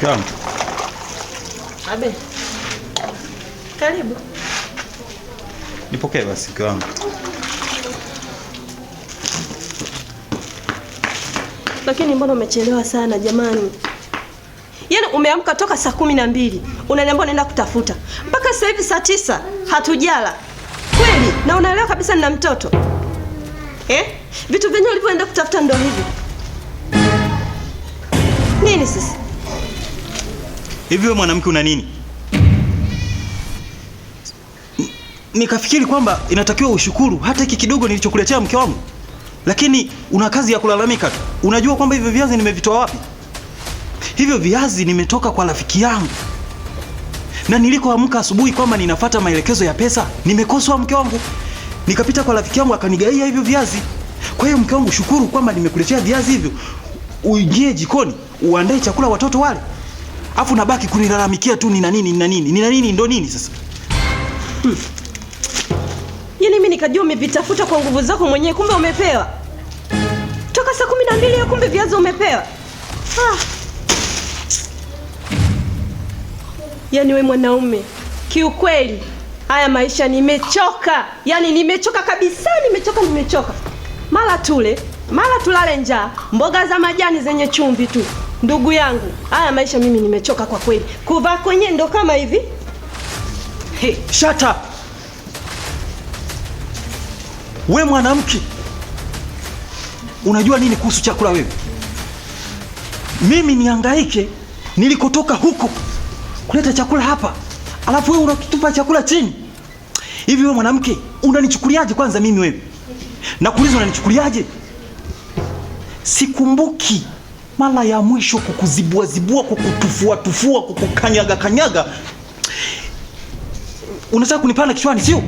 Naam. Abe. Karibu. Nipokee basi mke wangu. Lakini mbona umechelewa sana jamani? Yaani umeamka toka saa 12. Unaniambia unaenda kutafuta. Mpaka sasa hivi saa 9 hatujala. Kweli? Na unaelewa kabisa nina mtoto. Vitu vyenyewe ulivyoenda kutafuta ndio hivi. Nini sisi? Hivi wewe mwanamke una nini? Nikafikiri kwamba inatakiwa ushukuru hata hiki kidogo nilichokuletea mke wangu. Lakini una kazi ya kulalamika tu. Unajua kwamba hivyo viazi nimevitoa wapi? Hivyo viazi nimetoka kwa rafiki yangu. Na nilikoamka asubuhi kwamba ninafuata maelekezo ya pesa, nimekoswa mke wangu. Nikapita kwa rafiki yangu akanigaia hivyo viazi. Kwa hiyo mke wangu, shukuru kwamba nimekuletea viazi hivyo. Uingie jikoni, uandae chakula watoto wale. Afu nabaki kunilalamikia tu nina nini ndo nini sasa? Yaani mimi nikajua umevitafuta kwa nguvu zako mwenyewe, kumbe umepewa. Toka saa 12 kumbe viazi umepewa. Yaani we mwanaume, kiukweli haya maisha nimechoka. Yaani nimechoka kabisa, nimechoka. Mara tule, mara tulale njaa, mboga za majani zenye chumvi tu. Ndugu yangu, haya maisha mimi nimechoka kwa kweli. Kuvaa kwenye ndo kama hivi. Hey, shut up. We mwanamke, unajua nini kuhusu chakula wewe? Mimi nihangaike nilikotoka huko kuleta chakula hapa, alafu wewe unakitupa chakula chini. Hivi wewe mwanamke, unanichukuliaje kwanza mimi wewe? Nakuuliza unanichukuliaje? Sikumbuki mara ya mwisho kukuzibua, kukutufua, kukukanyaga. Unataka kunipanda kichwani sio?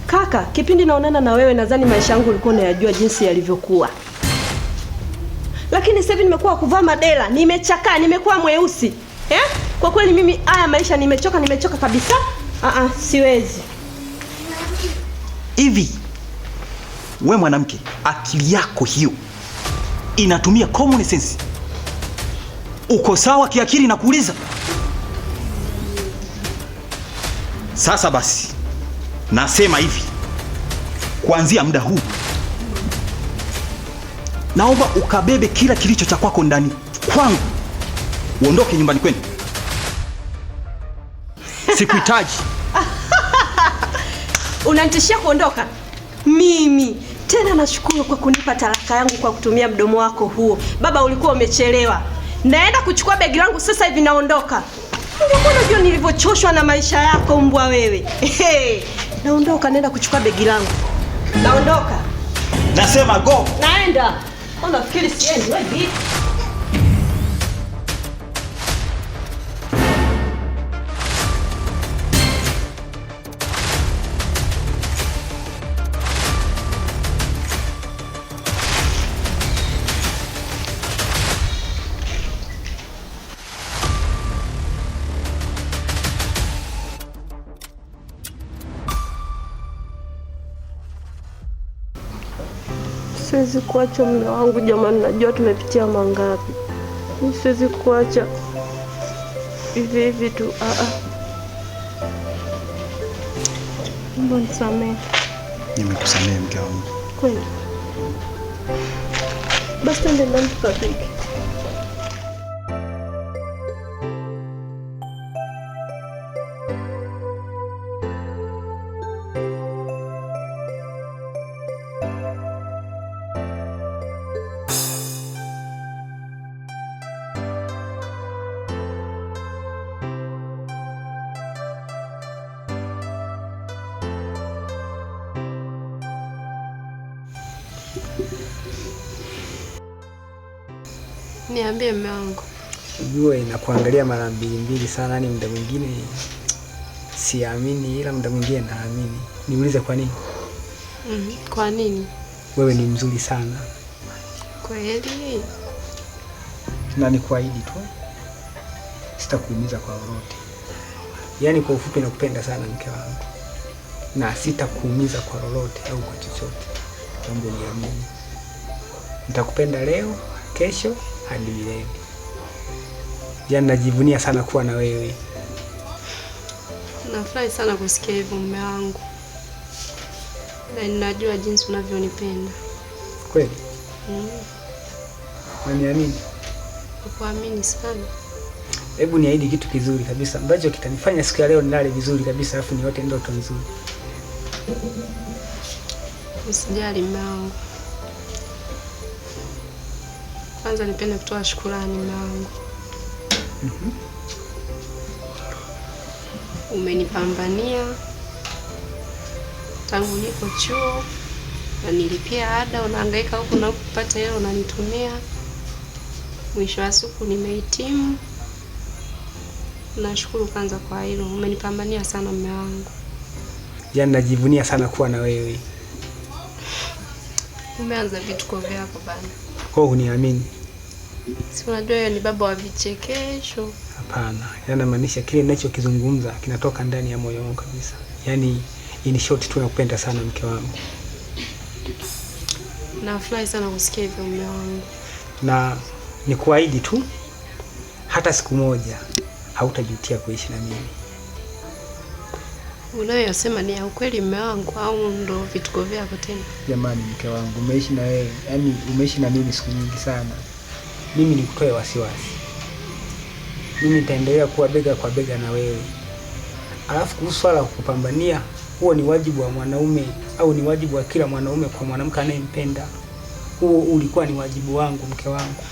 Kaka, kipindi naonana na wewe nadhani maisha yangu ulikuwa unayajua jinsi yalivyokuwa. Lakini sasa hivi nimekuwa kuvaa madela, nimechakaa, nimekuwa mweusi. Kwa kweli mimi haya maisha nimechoka kabisa. Siwezi. Hivi wewe mwanamke, akili yako hiyo inatumia common sense? Uko sawa kiakili na kuuliza? Sasa basi, nasema hivi, kuanzia muda huu naomba ukabebe kila kilicho cha kwako ndani kwangu, uondoke nyumbani kwenu. Sikuhitaji. Unanitishia kuondoka? Mimi tena nashukuru kwa kunipa talaka yangu kwa kutumia mdomo wako huo. Baba, ulikuwa umechelewa. Naenda kuchukua begi langu sasa hivi, naondoka. Unajua nilivyochoshwa na maisha yako mbwa wewe. Naondoka, naenda kuchukua begi langu. Naondoka. Nasema go. Naenda. Unafikiri siendi wewe vipi? Siwezi kuacha mume wangu jamani, najua tumepitia mangapi. Siwezi kuacha hivi tu. Mbona nisamehe? Nimekusamehe mke wangu. Kweli? Basi twende ndani tukapike. Niambie mume wangu. Jua inakuangalia mara mbili sana, ni muda mwingine siamini, ila muda mwingine naamini. Niulize kwa nini? Kwa nini? Wewe ni mzuri sana. Kweli? Na nikuahidi tu sitakuumiza kwa lolote. Yaani kwa ufupi nakupenda sana mke wangu. Na sitakuumiza kwa lolote au kwa chochote. Naomba uniamini. Nitakupenda leo, kesho hadi milele. Yaani najivunia sana kuwa na wewe. Nafurahi sana kusikia hivyo mume wangu. Na ninajua jinsi unavyonipenda. Kweli? Unaniamini? Nakuamini sana. Hebu niahidi kitu kizuri kabisa ambacho kitanifanya siku ya leo nilale vizuri kabisa, alafu niote ndoto nzuri. Usijali mume wangu. Kwanza nipende kutoa shukrani mume wangu. Umenipambania tangu niko chuo, na nilipia ada, unahangaika huku na kupata hela unanitumia. Mwisho wa siku nimehitimu. Nashukuru kwanza kwa hilo. Umenipambania sana mume wangu. Yaani najivunia sana kuwa na wewe. Umeanza vituko vyako bana. Kwa hiyo uniamini? Si unajua yeye ni baba wa vichekesho. Hapana, yaani namaanisha kile ninachokizungumza kinatoka ndani ya moyo wangu kabisa. Yaani in short tu nakupenda sana mke wangu. Nafurahi sana kusikia hivyo mume wangu. Na nikuahidi tu hata siku moja hautajutia kuishi na mimi. Unayosema ni ya ukweli mume wangu au ndo vituko vyako tena? Jamani mke wangu, umeishi na wewe, yaani umeishi na mimi siku nyingi sana. Mimi nikutoe wasiwasi. Mimi nitaendelea kuwa bega kwa bega na wewe. Alafu kuhusu swala kupambania, huo ni wajibu wa mwanaume au ni wajibu wa kila mwanaume kwa mwanamke anayempenda. Huo ulikuwa ni wajibu wangu mke wangu.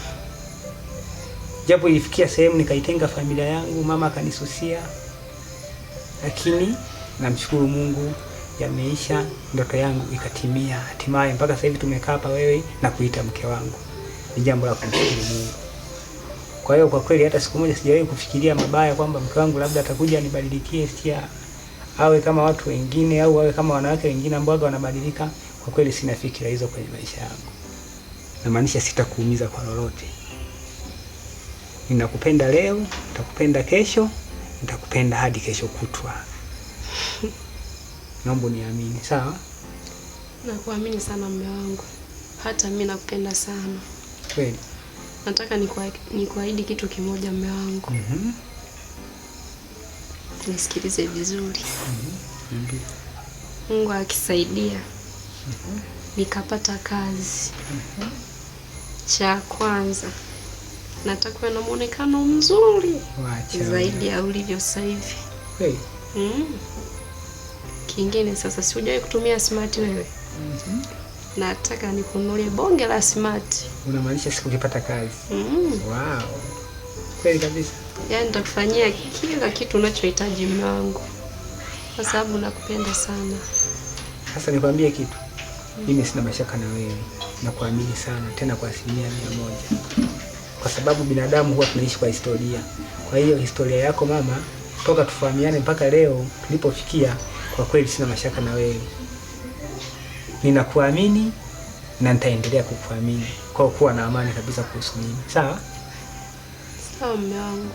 Japo ilifikia sehemu nikaitenga familia yangu, mama akanisusia. Lakini namshukuru Mungu, yameisha, ndoto yangu ikatimia. Hatimaye mpaka sasa hivi tumekaa hapa wewe na kuita mke wangu. Ni jambo la kumshukuru Mungu. Kwa hiyo kwa kweli hata siku moja sijawahi kufikiria mabaya kwamba mke wangu labda atakuja anibadilikie, sia awe kama watu wengine au awe kama wanawake wengine ambao wanabadilika. Kwa kweli sina fikira hizo kwenye maisha yangu. Namaanisha sitakuumiza kwa lolote. Ninakupenda leo, nitakupenda kesho, nitakupenda hadi kesho kutwa. Naomba niamini, sawa? Nakuamini sana mume wangu. Hata mimi nakupenda sana. Kweli. Nataka nikuahidi kitu kimoja mume wangu. Nisikilize vizuri. Mungu akisaidia nikapata kazi. Cha kwanza nataka na muonekano mzuri zaidi ya ulivyo sasa hivi. Kweli. Kingine sasa, si hujawahi kutumia smart wewe? Nataka nikununulie bonge la smart. Unamaanisha siku ukipata kazi? Wow. Kweli kabisa. Yaani nitakufanyia kila kitu unachohitaji mume wangu. Kwa sababu nakupenda sana. Sasa nikwambie kitu. Mimi sina mashaka na wewe. Nakuamini sana tena kwa 100%. Kwa sababu binadamu huwa tunaishi kwa historia. Kwa hiyo historia yako mama, toka tufahamiane mpaka leo tulipofikia, kwa kweli sina mashaka na wewe. Ninakuamini na nitaendelea kukuamini. Kwa kuwa na amani kabisa kuhusu mimi. Sawa? Sawa mume wangu.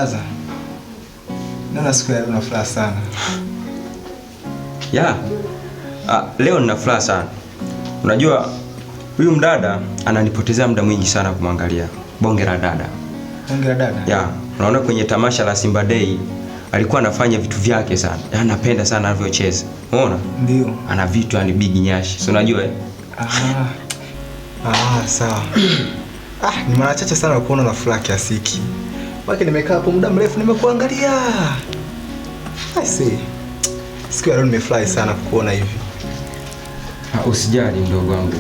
Blaza, naona siku ya leo una furaha sana. Ya. Leo nina furaha sana. Unajua huyu mdada ananipotezea muda mwingi sana kumwangalia. Bonge la dada. Bonge la dada? Ya. Unaona kwenye tamasha la Simba Day alikuwa anafanya vitu vyake sana. Yaani napenda sana anavyocheza. Unaona? Ndio. Ana vitu yani big nyashi. Si unajua sawa. Ni mara chache sana kuona na furaha kiasi hiki. Waki nimekaa hapo muda mrefu nimekuangalia. I see. Siku ya leo nimefurahi sana kukuona hivi. Usijali mdogo wangu.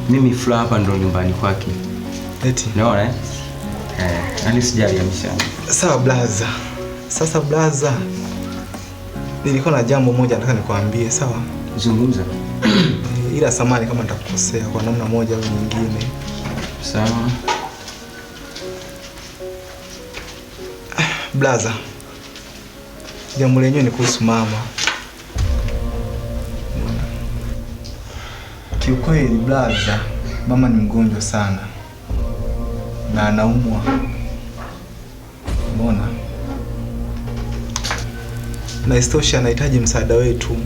Mimi furaha hapa ndo nyumbani kwake. Eti. Unaona yani sijali kabisa. Sawa Blaza. Sasa Blaza, nilikuwa na jambo moja nataka nikwambie, sawa? Zungumza. Ila samahani kama nitakukosea kwa namna moja au nyingine. Sawa. Blaza, jambo lenyewe ni kuhusu mama. Kiukweli Blaza, mama ni mgonjwa sana na anaumwa. Umeona? Na istosha anahitaji msaada wetu.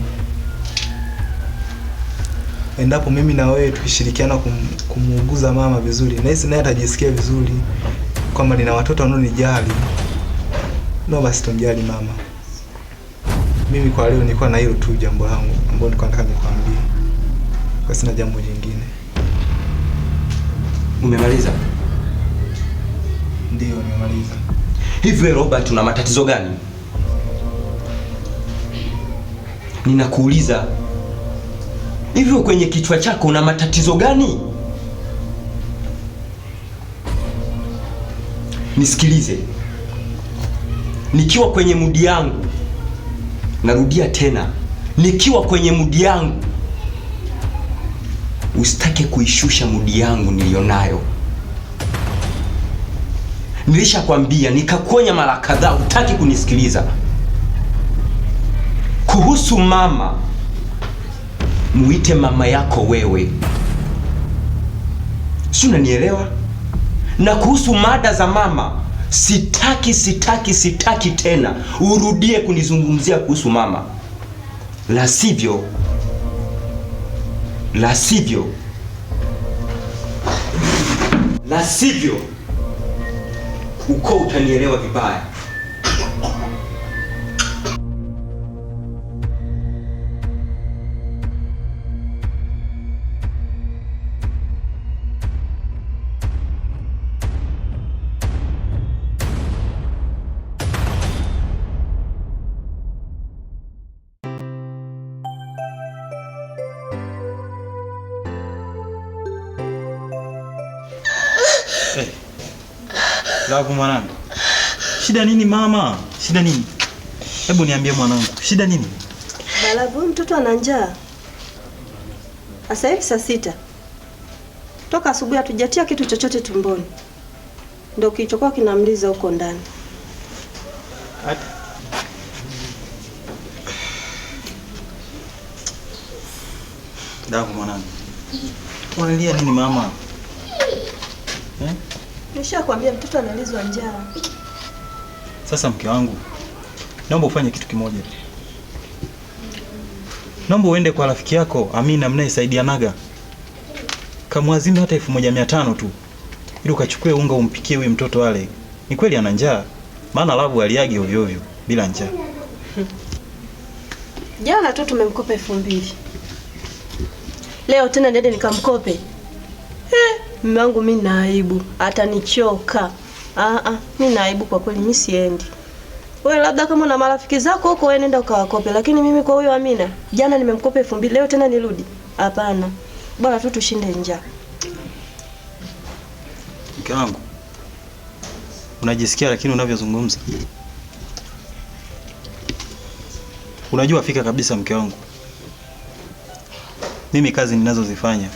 Endapo mimi na wewe tukishirikiana kumuuguza mama vizuri, na hisi naye atajisikia vizuri kwamba nina watoto wanaonijali. No, basi tumjali mama. Mimi kwa leo nilikuwa na hilo tu jambo langu ambalo nilikuwa nataka nikwambie. Kwa sina jambo jingine. Umemaliza? Ndio, nimemaliza. Hivi Robert, una matatizo gani? Ninakuuliza. Hivyo kwenye kichwa chako una matatizo gani? Nisikilize. Nikiwa kwenye mudi yangu, narudia tena, nikiwa kwenye mudi yangu, usitake kuishusha mudi yangu nilionayo. Nilishakwambia, nikakuonya mara kadhaa, hutaki kunisikiliza. Kuhusu mama, muite mama yako wewe. Si unanielewa? Na kuhusu mada za mama, sitaki tena urudie kunizungumzia kuhusu mama. La sivyo uko utanielewa vibaya. Lavu mwanangu. Shida nini mama? Shida nini? Hebu niambie mwanangu, shida nini? Lavu, mtoto ana njaa. Sasa hivi saa 6. Toka asubuhi hatujatia kitu chochote tumboni. Ndio kilichokuwa kinamliza huko ndani. Lavu mwanangu. Unalia nini mama? Nishakwambia mtoto analizwa njaa. Sasa mke wangu, naomba ufanye kitu kimoja. Naomba uende kwa rafiki yako Amina mnayesaidianaga. Kamwazime hata 1500 tu. Ili ukachukue unga umpikie huyu mtoto wale. Ni kweli ana njaa. Maana Lavu aliage ovyo ovyo bila njaa. Jana tu tumemkopa 2000. Leo tena niende nikamkope. Mume wangu mimi na aibu, atanichoka. Mimi na aibu kwa kweli, mimi siendi. Wewe labda kama na marafiki zako huko wewe nenda ukawakope, lakini mimi kwa huyo Amina, jana nimemkopa 2000, leo tena nirudi? Hapana. Bora tu tushinde njaa. Mke wangu, unajisikia lakini unavyozungumza. Unajua fika kabisa mke wangu. Mimi kazi ninazozifanya